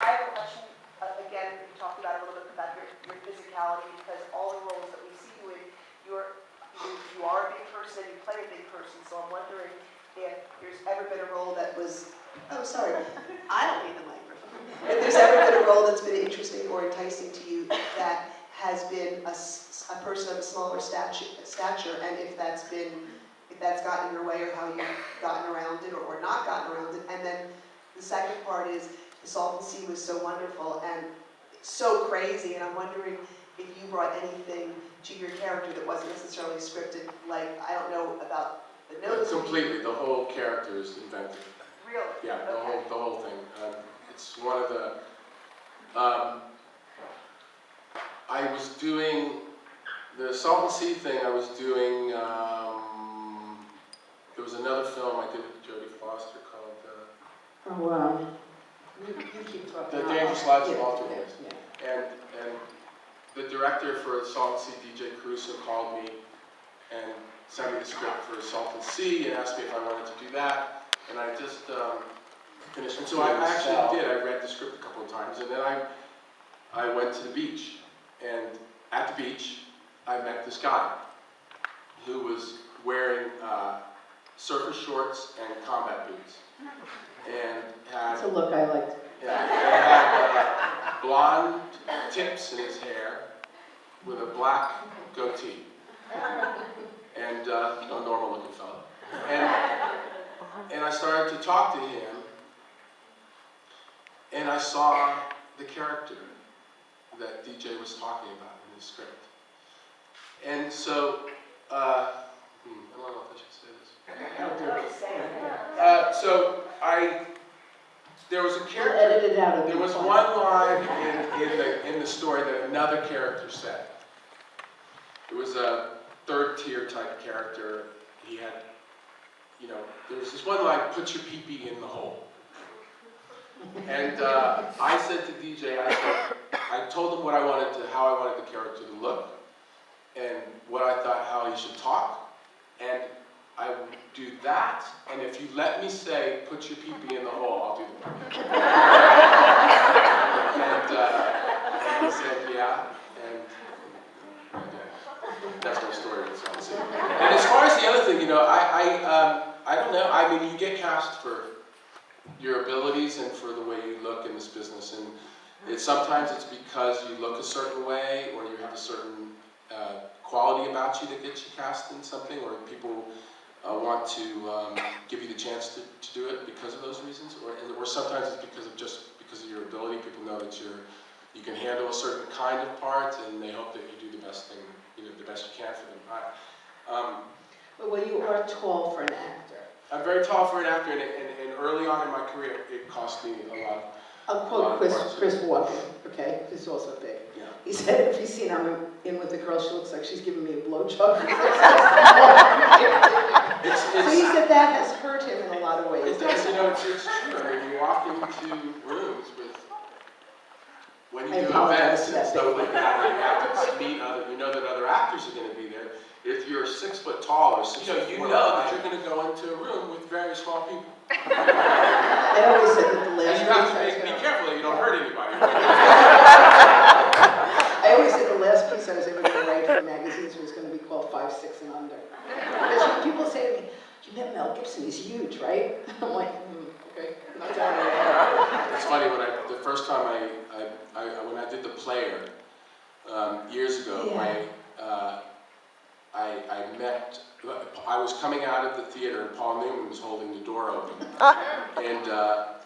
I have a question. Again, you talked about a little bit about your physicality, because all the roles that we see you in, you are a big person and you play a big person. So I'm wondering if there's ever been a role that was, oh sorry, I don't need the microphone. If there's ever been a role that's been interesting or enticing to you that has been a person of a smaller stature, and if that's gotten in your way, or how you've gotten around it or not gotten around it. And then the second part is, the Salton Sea was so wonderful and so crazy, and I'm wondering if you brought anything to your character that wasn't necessarily scripted, like, I don't know about the nose. Completely, the whole character is invented. Really? Yeah, Okay. the whole thing. It's one of the, I was doing, the Salton Sea thing I was doing, there was another film I did with Jodie Foster called, Oh, wow. You keep talking. The Dangerous Lives of Yeah, Alternates. yeah. And the director for Salton Sea, DJ Caruso, called me and sent me the script for Salton Sea and asked me if I wanted to do that. And I just finished. And so I actually did. I read the script a couple of times, and then I went to the beach. And at the beach, I met this guy who was wearing surfer shorts and combat boots. And had, That's a look I liked. yeah, and had blonde tips in his hair with a black goatee. And a normal looking fellow. And I started to talk to him, and I saw the character that DJ was talking about in the script. And so, I don't know if I should say this. So there was a character. We'll edit it out. There was one line in the story that another character said. It was a third-tier type character. He had, there was this one line: "Put your pee-pee in the hole." And I said to DJ, I told him how I wanted the character to look, and what I thought how he should talk, and I would do that, and if you let me say, "Put your pee-pee in the hole," I'll do the work. And he said, yeah, and that's my story with Salton Sea. And as far as the other thing, I don't know. I mean, you get cast for your abilities and for the way you look in this business, and sometimes it's because you look a certain way, or you have a certain quality about you that gets you cast in something, or people want to give you the chance to do it because of those reasons, or sometimes it's because of your ability. People know that you can handle a certain kind of part, and they hope that you do the best thing, the best you can for them. Well, you are tall for an actor. I'm very tall for an actor, and early on in my career, it cost me a lot. I'll quote Chris Walken, okay? He's also big. Yeah. He said, if he's seen I'm in with the girl, she looks like she's giving me a blowjob. So he said that has hurt him in a lot of ways. It does, it's true. I mean, you walk into rooms when you do events and stuff like that, and you have to meet you know that other actors are going to be there. If you're 6 foot tall or 6 foot, you know that you're going to go into a room with very small people. I always said that the last and you have to be careful that you don't hurt anybody. I always said the last piece I was ever going to write for magazines was going to be called 5, 6, and Under. Because when people say to me, "You met Mel Gibson, he's huge, right?" I'm like, okay, not telling you. It's funny, the first time when I did The Player years ago, I was coming out of the theater, and Paul Newman was holding the door open, and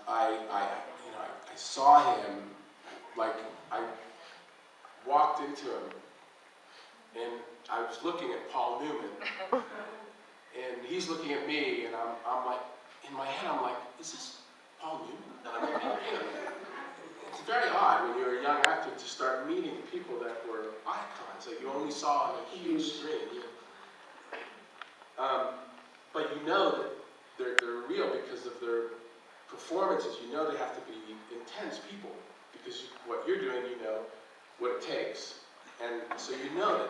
I saw him, like, I walked into him, and I was looking at Paul Newman, and he's looking at me, and I'm like, in my head, I'm like, is this Paul Newman? It's very odd when you're a young actor to start meeting people that were icons that you only saw on a huge screen. But you know that they're real because of their performances. You know they have to be intense people because what you're doing, you know what it takes. And so you know that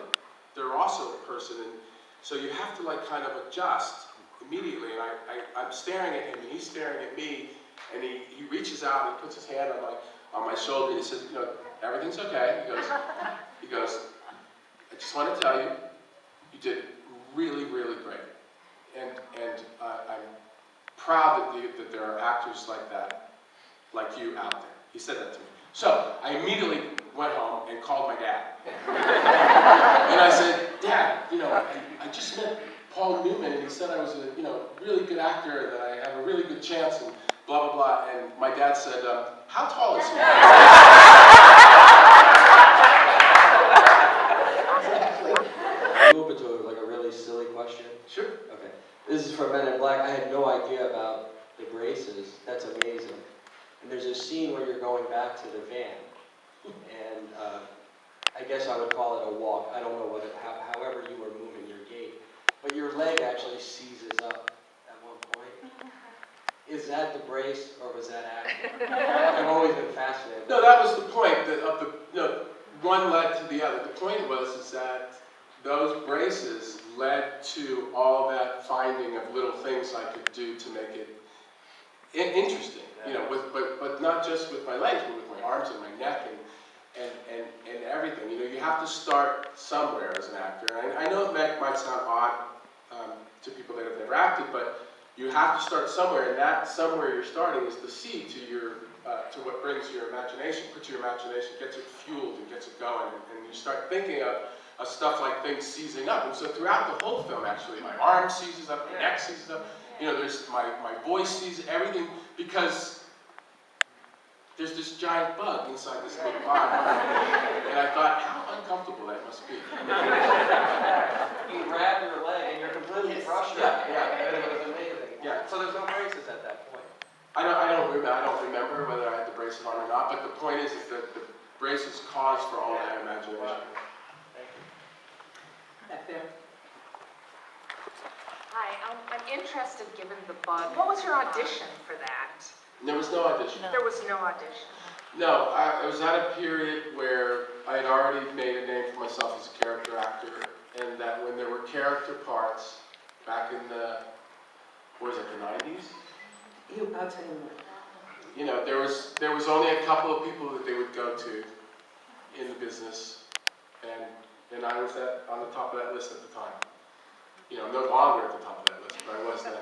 they're also a person, and so you have to kind of adjust immediately. And I'm staring at him, and he's staring at me, and he reaches out and he puts his hand on on my shoulder. He says, you know, everything's okay. He goes, I just want to tell you, you did really, really great. And I'm proud that there are actors like that, like you out there. He said that to me. So I immediately went home and called my dad. And I said, Dad, you know, I just met Paul Newman, and he said I was a, you know, really good actor, that I have a really good chance, and blah, blah, blah. And my dad said, how tall is he? Move it to like a really silly question. Sure. Okay. This is from Men in Black. I had no idea about the braces. That's amazing. And there's a scene where you're going back to the van, and I guess I would call it a walk. I don't know what however you were moving your gait, but your leg actually seizes up at one point. Is that the brace or was that acting? I've always been fascinated. No, that was the point, that of the, you know, one led to the other. The point is that those braces led to all that finding of little things I could do to make it interesting, you know, but not just with my legs, but with my arms and my neck and everything. You know, you have to start somewhere as an actor. And I know it might sound odd to people that have never acted, but you have to start somewhere, and that somewhere you're starting is the seed to your to what brings your imagination, puts your imagination, gets it fueled and gets it going, and you start thinking of stuff like things seizing up. And so throughout the whole film, actually, my arm seizes up, my neck seizes up. You know, there's my voice seizes everything, because there's this giant bug inside this little body. And I thought, how uncomfortable that must be. You grab your leg and you're completely frustrated. Yeah. It was amazing. Yeah. So there's no braces at that point. I don't remember whether I had the braces on or not, but the point is that the braces cause for all that imagination. Thank you. Back there. Hi, I'm interested, given the bug. What was your audition for that? There was no audition. There was no audition. No, I was at a period where I had already made a name for myself as a character actor, and that when there were character parts back in the, what was it, the 90s? I'll tell you what. You know, there was only a couple of people that they would go to in the business, and I was on the top of that list at the time. You know, no longer at the top of that list, but I was then.